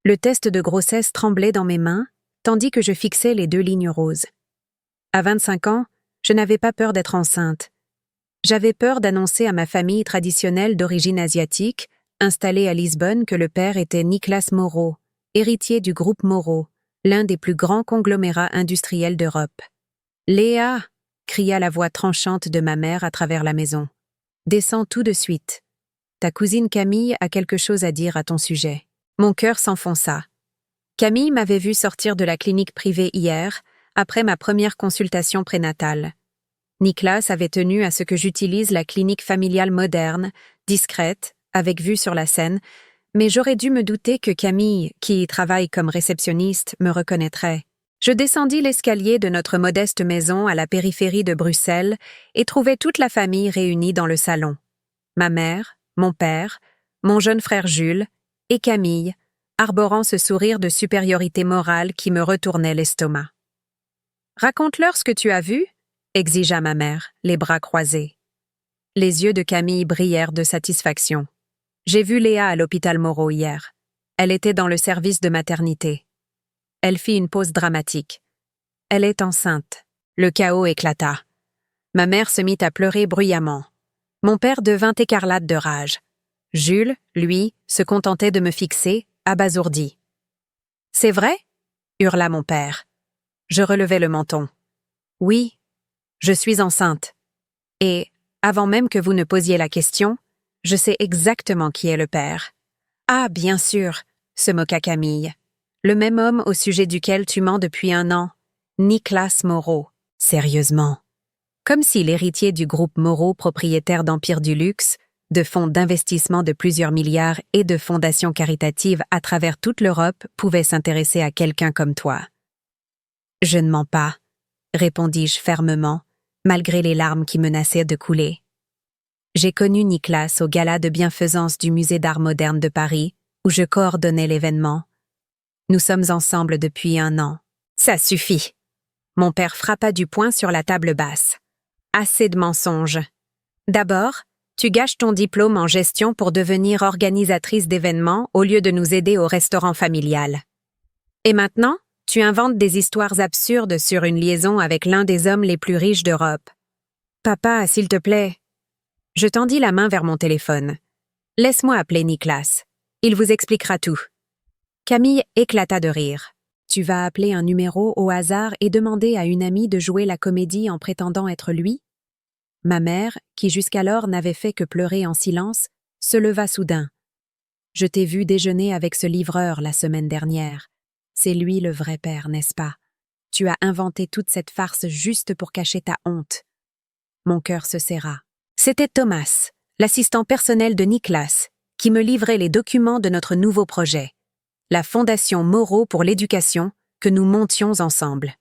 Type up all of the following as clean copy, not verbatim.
Le test de grossesse tremblait dans mes mains, tandis que je fixais les 2 lignes roses. À 25 ans, je n'avais pas peur d'être enceinte. J'avais peur d'annoncer à ma famille traditionnelle d'origine asiatique, installée à Lisbonne, que le père était Niklas Moreau, héritier du groupe Moreau, l'un des plus grands conglomérats industriels d'Europe. « Léa !» cria la voix tranchante de ma mère à travers la maison. « Descends tout de suite. Ta cousine Camille a quelque chose à dire à ton sujet. » Mon cœur s'enfonça. Camille m'avait vue sortir de la clinique privée hier, après ma première consultation prénatale. Niklas avait tenu à ce que j'utilise la clinique familiale moderne, discrète, avec vue sur la Seine, mais j'aurais dû me douter que Camille, qui y travaille comme réceptionniste, me reconnaîtrait. Je descendis l'escalier de notre modeste maison à la périphérie de Bruxelles et trouvai toute la famille réunie dans le salon. Ma mère, mon père, mon jeune frère Jules et Camille, arborant ce sourire de supériorité morale qui me retournait l'estomac. « Raconte-leur ce que tu as vu » exigea ma mère, les bras croisés. Les yeux de Camille brillèrent de satisfaction. « J'ai vu Léa à l'hôpital Moreau hier. Elle était dans le service de maternité. » Elle fit une pause dramatique. « Elle est enceinte. » Le chaos éclata. Ma mère se mit à pleurer bruyamment. Mon père devint écarlate de rage. Jules, lui, se contentait de me fixer, abasourdi. « C'est vrai ?» hurla mon père. Je relevai le menton. « Oui, je suis enceinte. Et, avant même que vous ne posiez la question, je sais exactement qui est le père. »« Ah, bien sûr !» se moqua Camille. « Le même homme au sujet duquel tu mens depuis 1 an, Niklas Moreau. » Sérieusement. Comme si l'héritier du groupe Moreau, propriétaire d'Empire du Luxe, de fonds d'investissement de plusieurs milliards et de fondations caritatives à travers toute l'Europe pouvait s'intéresser à quelqu'un comme toi. « Je ne mens pas, » répondis-je fermement, malgré les larmes qui menaçaient de couler. J'ai connu Niklas au gala de bienfaisance du Musée d'art moderne de Paris, où je coordonnais l'événement. Nous sommes ensemble depuis 1 an. Ça suffit. Mon père frappa du poing sur la table basse. Assez de mensonges. D'abord, tu gâches ton diplôme en gestion pour devenir organisatrice d'événements au lieu de nous aider au restaurant familial. Et maintenant, tu inventes des histoires absurdes sur une liaison avec l'un des hommes les plus riches d'Europe. Papa, s'il te plaît. Je tendis la main vers mon téléphone. Laisse-moi appeler Niklas. Il vous expliquera tout. Camille éclata de rire. Tu vas appeler un numéro au hasard et demander à une amie de jouer la comédie en prétendant être lui? Ma mère, qui jusqu'alors n'avait fait que pleurer en silence, se leva soudain. Je t'ai vu déjeuner avec ce livreur la semaine dernière. C'est lui le vrai père, n'est-ce pas? Tu as inventé toute cette farce juste pour cacher ta honte. Mon cœur se serra. C'était Thomas, l'assistant personnel de Niklas, qui me livrait les documents de notre nouveau projet, la Fondation Moreau pour l'éducation, que nous montions ensemble.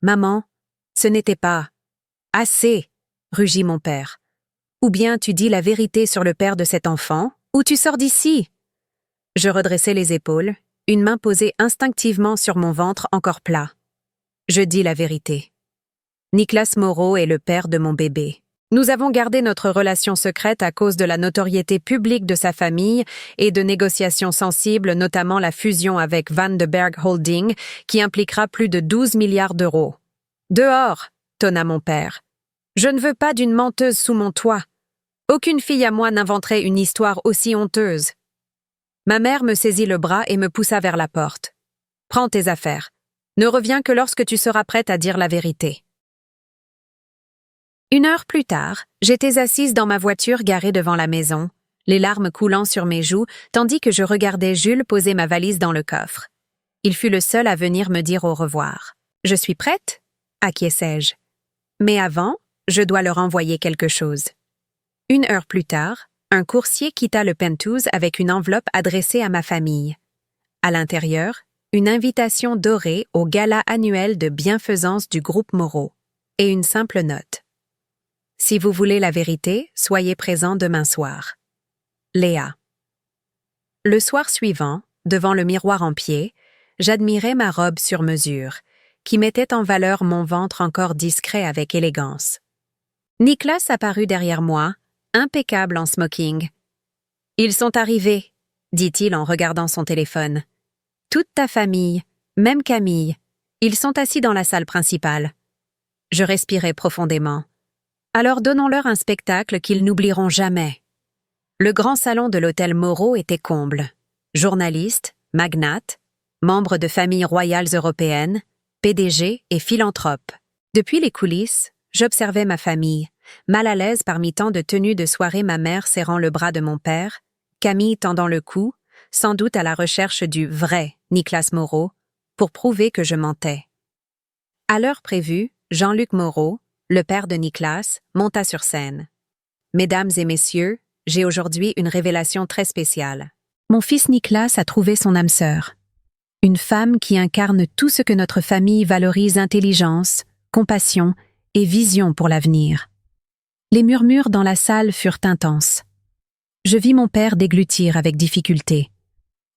Maman, ce n'était pas assez, rugit mon père. Ou bien tu dis la vérité sur le père de cet enfant, ou tu sors d'ici. Je redressai les épaules, une main posée instinctivement sur mon ventre encore plat. Je dis la vérité. Niklas Moreau est le père de mon bébé. Nous avons gardé notre relation secrète à cause de la notoriété publique de sa famille et de négociations sensibles, notamment la fusion avec Van de Berg Holding, qui impliquera plus de 12 milliards d'euros. « Dehors !» tonna mon père. « Je ne veux pas d'une menteuse sous mon toit. Aucune fille à moi n'inventerait une histoire aussi honteuse. » Ma mère me saisit le bras et me poussa vers la porte. « Prends tes affaires. Ne reviens que lorsque tu seras prête à dire la vérité. » 1 heure plus tard, j'étais assise dans ma voiture garée devant la maison, les larmes coulant sur mes joues, tandis que je regardais Jules poser ma valise dans le coffre. Il fut le seul à venir me dire au revoir. « Je suis prête ?» acquiesçai-je. Mais avant, je dois leur envoyer quelque chose. 1 heure plus tard, un coursier quitta le penthouse avec une enveloppe adressée à ma famille. À l'intérieur, une invitation dorée au gala annuel de bienfaisance du groupe Moreau et une simple note. Si vous voulez la vérité, soyez présent demain soir. Léa. Le soir suivant, devant le miroir en pied, j'admirais ma robe sur mesure, qui mettait en valeur mon ventre encore discret avec élégance. Niklas apparut derrière moi, impeccable en smoking. « Ils sont arrivés », dit-il en regardant son téléphone. Toute ta famille, même Camille, ils sont assis dans la salle principale. Je respirai profondément. Alors donnons-leur un spectacle qu'ils n'oublieront jamais. Le grand salon de l'hôtel Moreau était comble. Journalistes, magnates, membres de familles royales européennes, PDG et philanthropes. Depuis les coulisses, j'observais ma famille, mal à l'aise parmi tant de tenues de soirée, ma mère serrant le bras de mon père, Camille tendant le cou, sans doute à la recherche du vrai Nicolas Moreau, pour prouver que je mentais. À l'heure prévue, Jean-Luc Moreau, le père de Nicolas, monta sur scène. Mesdames et messieurs, j'ai aujourd'hui une révélation très spéciale. Mon fils Nicolas a trouvé son âme sœur. Une femme qui incarne tout ce que notre famille valorise: intelligence, compassion et vision pour l'avenir. Les murmures dans la salle furent intenses. Je vis mon père déglutir avec difficulté.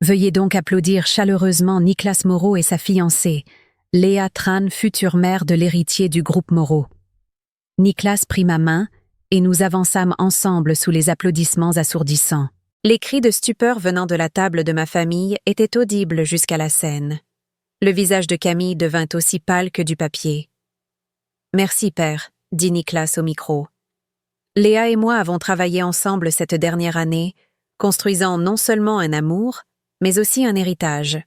Veuillez donc applaudir chaleureusement Nicolas Moreau et sa fiancée, Léa Tran, future mère de l'héritier du groupe Moreau. Nicolas prit ma main et nous avançâmes ensemble sous les applaudissements assourdissants. Les cris de stupeur venant de la table de ma famille étaient audibles jusqu'à la scène. Le visage de Camille devint aussi pâle que du papier. « Merci, père », dit Nicolas au micro. Léa et moi avons travaillé ensemble cette dernière année, construisant non seulement un amour, mais aussi un héritage.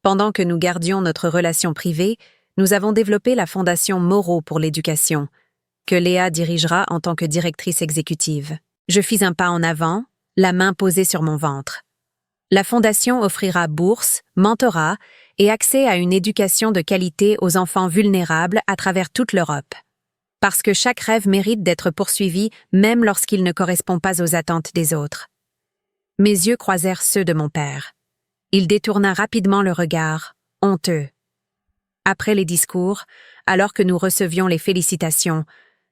Pendant que nous gardions notre relation privée, nous avons développé la Fondation Moreau pour l'éducation, que Léa dirigera en tant que directrice exécutive. Je fis un pas en avant, la main posée sur mon ventre. La Fondation offrira bourses, mentorat et accès à une éducation de qualité aux enfants vulnérables à travers toute l'Europe. Parce que chaque rêve mérite d'être poursuivi même lorsqu'il ne correspond pas aux attentes des autres. Mes yeux croisèrent ceux de mon père. Il détourna rapidement le regard, honteux. Après les discours, alors que nous recevions les félicitations,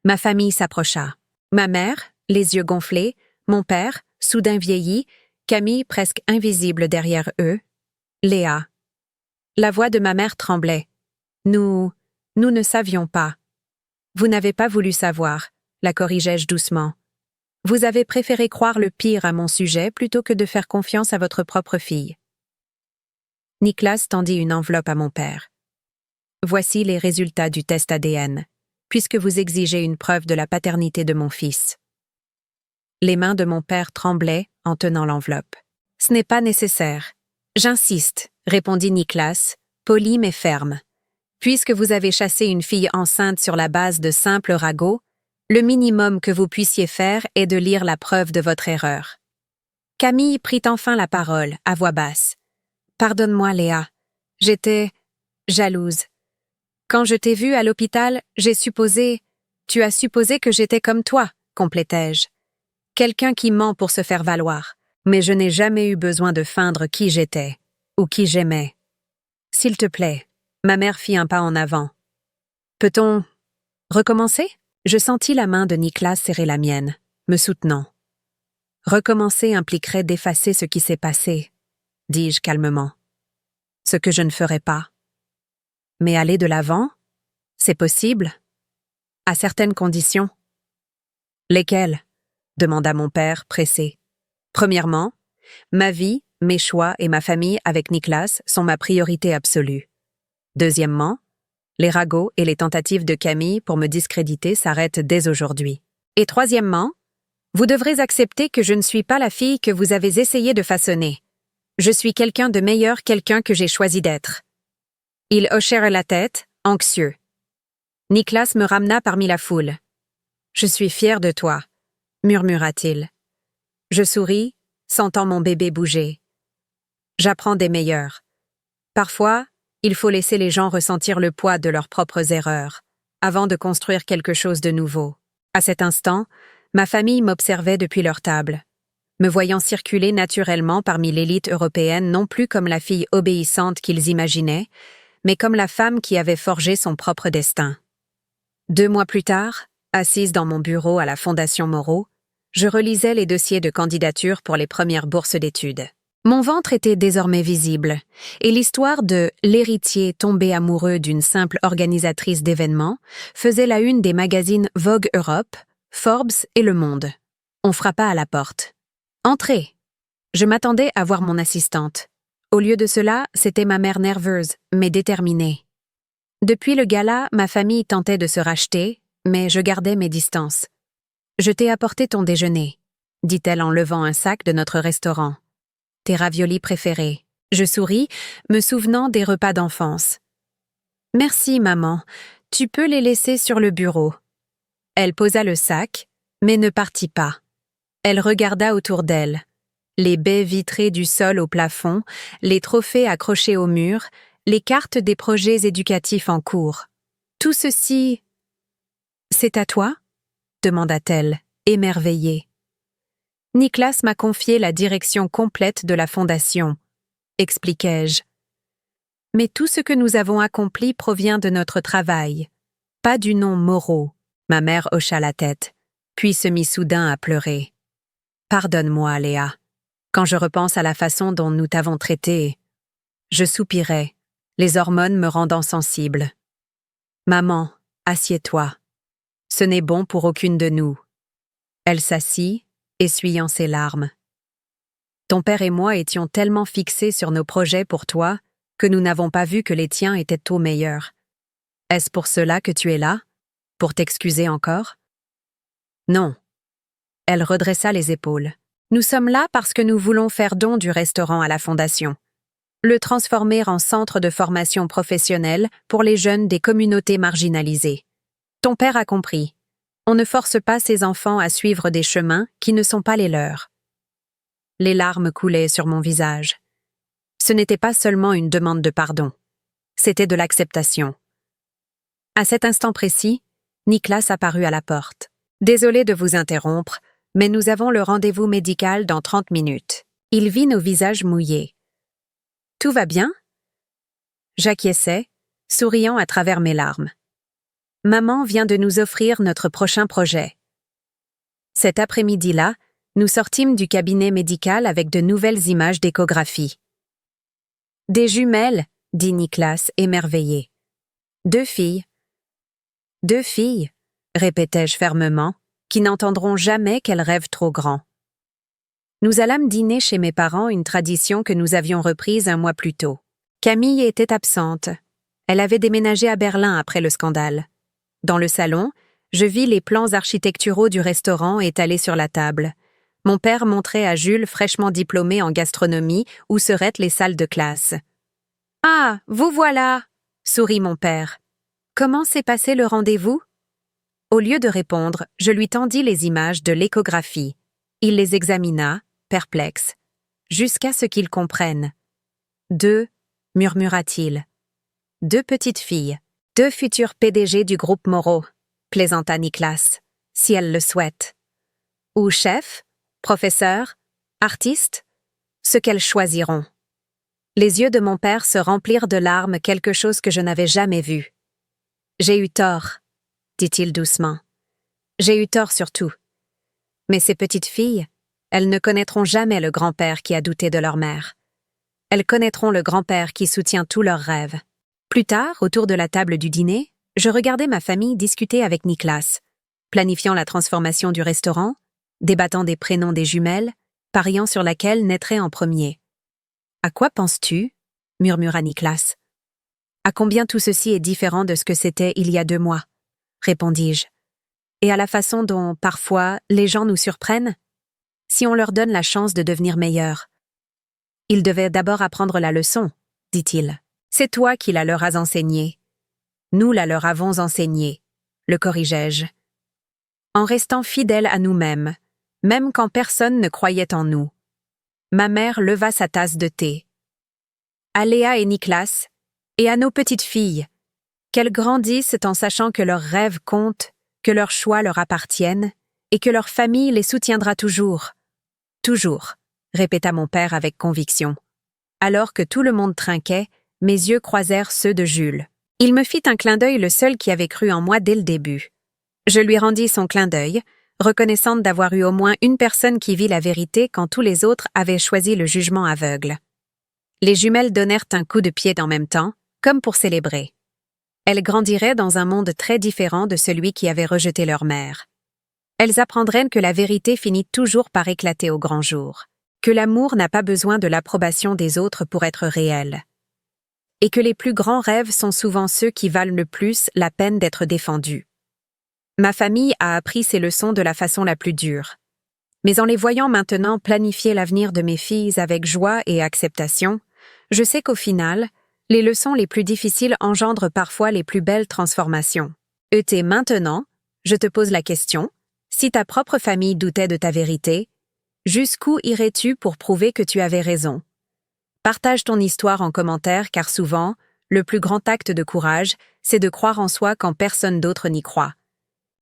ma famille s'approcha. Ma mère, les yeux gonflés, mon père, soudain vieilli, Camille presque invisible derrière eux, Léa. La voix de ma mère tremblait. Nous ne savions pas. Vous n'avez pas voulu savoir, la corrigeai-je doucement. Vous avez préféré croire le pire à mon sujet plutôt que de faire confiance à votre propre fille. Nicolas tendit une enveloppe à mon père. Voici les résultats du test ADN, puisque vous exigez une preuve de la paternité de mon fils. Les mains de mon père tremblaient en tenant l'enveloppe. Ce n'est pas nécessaire. J'insiste, répondit Nicolas, poli mais ferme. Puisque vous avez chassé une fille enceinte sur la base de simples ragots, le minimum que vous puissiez faire est de lire la preuve de votre erreur. Camille prit enfin la parole, à voix basse. Pardonne-moi, Léa. J'étais jalouse. Quand je t'ai vue à l'hôpital, tu as supposé que j'étais comme toi, complétai-je. Quelqu'un qui ment pour se faire valoir. Mais je n'ai jamais eu besoin de feindre qui j'étais, ou qui j'aimais. S'il te plaît, ma mère fit un pas en avant. Peut-on recommencer? Je sentis la main de Nicolas serrer la mienne, me soutenant. Recommencer impliquerait d'effacer ce qui s'est passé, dis-je calmement. Ce que je ne ferai pas. Mais aller de l'avant, c'est possible, à certaines conditions. Lesquelles? Demanda mon père, pressé. Premièrement, ma vie, mes choix et ma famille avec Nicolas sont ma priorité absolue. Deuxièmement, les ragots et les tentatives de Camille pour me discréditer s'arrêtent dès aujourd'hui. Et troisièmement, vous devrez accepter que je ne suis pas la fille que vous avez essayé de façonner. Je suis quelqu'un de meilleur, quelqu'un que j'ai choisi d'être. Ils hochèrent la tête, anxieux. Nicolas me ramena parmi la foule. « Je suis fier de toi », murmura-t-il. Je souris, sentant mon bébé bouger. J'apprends des meilleurs. Parfois, il faut laisser les gens ressentir le poids de leurs propres erreurs, avant de construire quelque chose de nouveau. À cet instant, ma famille m'observait depuis leur table, me voyant circuler naturellement parmi l'élite européenne non plus comme la fille obéissante qu'ils imaginaient, mais comme la femme qui avait forgé son propre destin. 2 mois plus tard, assise dans mon bureau à la Fondation Moreau, je relisais les dossiers de candidature pour les premières bourses d'études. Mon ventre était désormais visible, et l'histoire de l'héritier tombé amoureux d'une simple organisatrice d'événements faisait la une des magazines Vogue Europe, Forbes et Le Monde. On frappa à la porte. « Entrez !» Je m'attendais à voir mon assistante. Au lieu de cela, c'était ma mère nerveuse, mais déterminée. Depuis le gala, ma famille tentait de se racheter, mais je gardais mes distances. « Je t'ai apporté ton déjeuner », dit-elle en levant un sac de notre restaurant. « Tes raviolis préférés. » Je souris, me souvenant des repas d'enfance. « Merci, maman. Tu peux les laisser sur le bureau. » Elle posa le sac, mais ne partit pas. Elle regarda autour d'elle. Les baies vitrées du sol au plafond, les trophées accrochés au mur, les cartes des projets éducatifs en cours. Tout ceci... « C'est à toi ?» demanda-t-elle, émerveillée. « Nicolas m'a confié la direction complète de la fondation, » expliquai-je. « Mais tout ce que nous avons accompli provient de notre travail, pas du nom Moreau. » Ma mère hocha la tête, puis se mit soudain à pleurer. « Pardonne-moi, Léa. Quand je repense à la façon dont nous t'avons traitée, je soupirais, les hormones me rendant sensible. Maman, assieds-toi. Ce n'est bon pour aucune de nous. » Elle s'assit, essuyant ses larmes. « Ton père et moi étions tellement fixés sur nos projets pour toi que nous n'avons pas vu que les tiens étaient au meilleur. Est-ce pour cela que tu es là? Pour t'excuser encore? » Non. Elle redressa les épaules. Nous sommes là parce que nous voulons faire don du restaurant à la Fondation. Le transformer en centre de formation professionnelle pour les jeunes des communautés marginalisées. Ton père a compris. On ne force pas ses enfants à suivre des chemins qui ne sont pas les leurs. Les larmes coulaient sur mon visage. Ce n'était pas seulement une demande de pardon. C'était de l'acceptation. À cet instant précis, Nicolas apparut à la porte. « Désolé de vous interrompre, mais nous avons le rendez-vous médical dans 30 minutes. » Il vit nos visages mouillés. « Tout va bien ?» J'acquiesçai, souriant à travers mes larmes. « Maman vient de nous offrir notre prochain projet. » Cet après-midi-là, nous sortîmes du cabinet médical avec de nouvelles images d'échographie. « Des jumelles » dit Nicolas, émerveillé. « 2 filles. » « 2 filles, » répétai-je fermement, qui n'entendront jamais qu'elles rêvent trop grand. Nous allâmes dîner chez mes parents, une tradition que nous avions reprise un mois plus tôt. Camille était absente. Elle avait déménagé à Berlin après le scandale. Dans le salon, je vis les plans architecturaux du restaurant étalés sur la table. Mon père montrait à Jules, fraîchement diplômé en gastronomie, où seraient les salles de classe. « Ah, vous voilà !» sourit mon père. « Comment s'est passé le rendez-vous ?» Au lieu de répondre, je lui tendis les images de l'échographie. Il les examina, perplexe, jusqu'à ce qu'il comprenne. « 2, » murmura-t-il. « 2 petites filles, 2 futurs PDG du groupe Moreau, » plaisanta Nicolas, « si elles le souhaitent. Ou chef, professeur, artiste, ce qu'elles choisiront. » Les yeux de mon père se remplirent de larmes, quelque chose que je n'avais jamais vu. « J'ai eu tort, » dit-il doucement. « J'ai eu tort surtout. Mais ces petites filles, elles ne connaîtront jamais le grand-père qui a douté de leur mère. Elles connaîtront le grand-père qui soutient tous leurs rêves. » Plus tard, autour de la table du dîner, je regardais ma famille discuter avec Nicolas, planifiant la transformation du restaurant, débattant des prénoms des jumelles, pariant sur laquelle naîtrait en premier. « À quoi penses-tu » murmura Nicolas. « À combien tout ceci est différent de ce que c'était il y a 2 mois ?» répondis-je. « Et à la façon dont, parfois, les gens nous surprennent, si on leur donne la chance de devenir meilleurs. »« Ils devaient d'abord apprendre la leçon, » dit-il. « C'est toi qui la leur as enseignée. Nous la leur avons enseignée, » le corrigeai-je. En restant fidèles à nous-mêmes, même quand personne ne croyait en nous. Ma mère leva sa tasse de thé. « À Léa et Nicolas, et à nos petites filles, qu'elles grandissent en sachant que leurs rêves comptent, que leurs choix leur appartiennent, et que leur famille les soutiendra toujours. »« Toujours », répéta mon père avec conviction. Alors que tout le monde trinquait, mes yeux croisèrent ceux de Jules. Il me fit un clin d'œil, le seul qui avait cru en moi dès le début. Je lui rendis son clin d'œil, reconnaissante d'avoir eu au moins une personne qui vit la vérité quand tous les autres avaient choisi le jugement aveugle. Les jumelles donnèrent un coup de pied en même temps, comme pour célébrer. Elles grandiraient dans un monde très différent de celui qui avait rejeté leur mère. Elles apprendraient que la vérité finit toujours par éclater au grand jour, que l'amour n'a pas besoin de l'approbation des autres pour être réel, et que les plus grands rêves sont souvent ceux qui valent le plus la peine d'être défendus. Ma famille a appris ces leçons de la façon la plus dure. Mais en les voyant maintenant planifier l'avenir de mes filles avec joie et acceptation, je sais qu'au final, les leçons les plus difficiles engendrent parfois les plus belles transformations. Maintenant, je te pose la question, si ta propre famille doutait de ta vérité, jusqu'où irais-tu pour prouver que tu avais raison? Partage ton histoire en commentaire car souvent, le plus grand acte de courage, c'est de croire en soi quand personne d'autre n'y croit.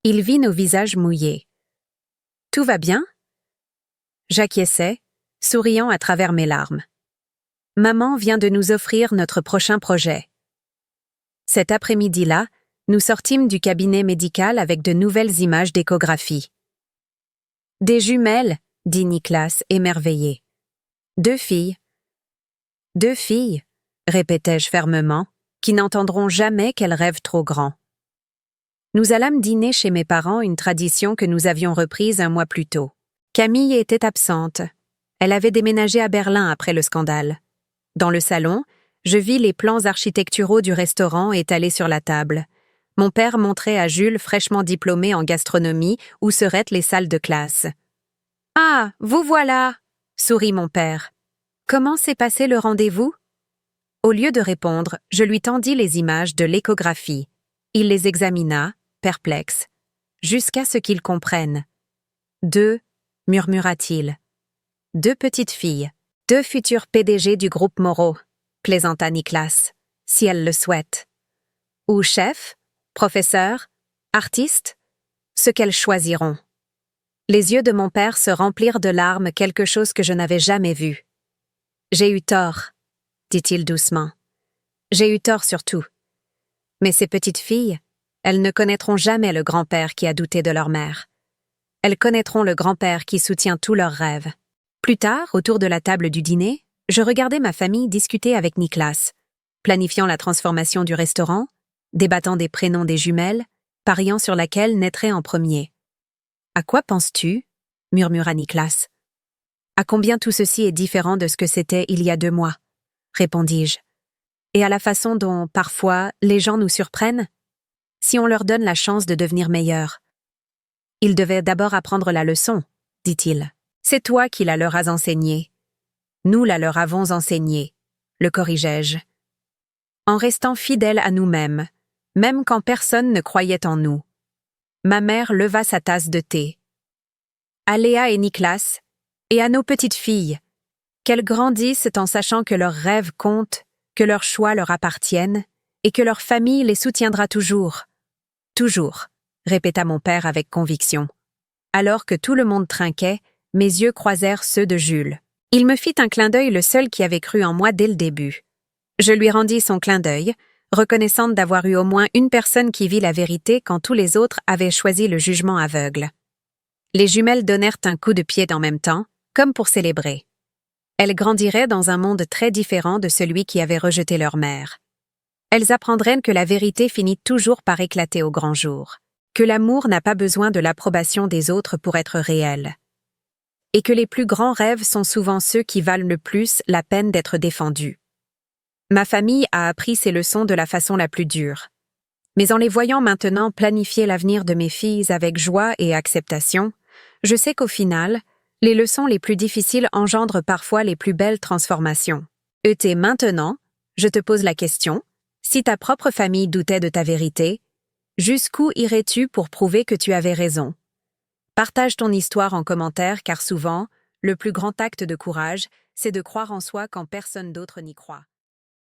Il vit nos visages mouillés. Tout va bien? J'acquiesçais, souriant à travers mes larmes. Maman vient de nous offrir notre prochain projet. Cet après-midi-là, nous sortîmes du cabinet médical avec de nouvelles images d'échographie. Des jumelles, dit Nicolas, émerveillé. 2 filles. 2 filles, répétai-je fermement, qui n'entendront jamais qu'elles rêvent trop grand. Nous allâmes dîner chez mes parents, une tradition que nous avions reprise un mois plus tôt. Camille était absente. Elle avait déménagé à Berlin après le scandale. Dans le salon, je vis les plans architecturaux du restaurant étalés sur la table. Mon père montrait à Jules, fraîchement diplômé en gastronomie, où seraient les salles de classe. « Ah, vous voilà !» sourit mon père. « Comment s'est passé le rendez-vous » Au lieu de répondre, je lui tendis les images de l'échographie. Il les examina, perplexe, jusqu'à ce qu'il comprenne. 2, murmura-t-il. 2 petites filles, 2 futurs PDG du groupe Moreau, plaisanta Nicolas, si elles le souhaitent. Ou chef, professeur, artiste, ce qu'elles choisiront. Les yeux de mon père se remplirent de larmes, quelque chose que je n'avais jamais vu. J'ai eu tort, dit-il doucement. J'ai eu tort surtout. Mais ces petites filles, elles ne connaîtront jamais le grand-père qui a douté de leur mère. Elles connaîtront le grand-père qui soutient tous leurs rêves. Plus tard, autour de la table du dîner, je regardais ma famille discuter avec Nicolas, planifiant la transformation du restaurant, débattant des prénoms des jumelles, pariant sur laquelle naîtrait en premier. « À quoi penses-tu » murmura Nicolas. « À combien tout ceci est différent de ce que c'était il y a 2 mois » répondis-je. « Et à la façon dont, parfois, les gens nous surprennent ? Si on leur donne la chance de devenir meilleurs. » « Ils devaient d'abord apprendre la leçon, » dit-il. « C'est toi qui la leur as enseignée. Nous la leur avons enseignée, » le corrigeai-je. En restant fidèles à nous-mêmes, même quand personne ne croyait en nous. Ma mère leva sa tasse de thé. À Léa et Nicolas, et à nos petites filles, qu'elles grandissent en sachant que leurs rêves comptent, que leurs choix leur appartiennent, et que leur famille les soutiendra toujours. Toujours, répéta mon père avec conviction. Alors que tout le monde trinquait, mes yeux croisèrent ceux de Jules. Il me fit un clin d'œil, le seul qui avait cru en moi dès le début. Je lui rendis son clin d'œil, reconnaissante d'avoir eu au moins une personne qui vit la vérité quand tous les autres avaient choisi le jugement aveugle. Les jumelles donnèrent un coup de pied en même temps, comme pour célébrer. Elles grandiraient dans un monde très différent de celui qui avait rejeté leur mère. Elles apprendraient que la vérité finit toujours par éclater au grand jour, que l'amour n'a pas besoin de l'approbation des autres pour être réel, et que les plus grands rêves sont souvent ceux qui valent le plus la peine d'être défendus. Ma famille a appris ces leçons de la façon la plus dure. Mais en les voyant maintenant planifier l'avenir de mes filles avec joie et acceptation, je sais qu'au final, les leçons les plus difficiles engendrent parfois les plus belles transformations. Maintenant, je te pose la question, si ta propre famille doutait de ta vérité, jusqu'où irais-tu pour prouver que tu avais raison? Partage ton histoire en commentaire car souvent, le plus grand acte de courage, c'est de croire en soi quand personne d'autre n'y croit.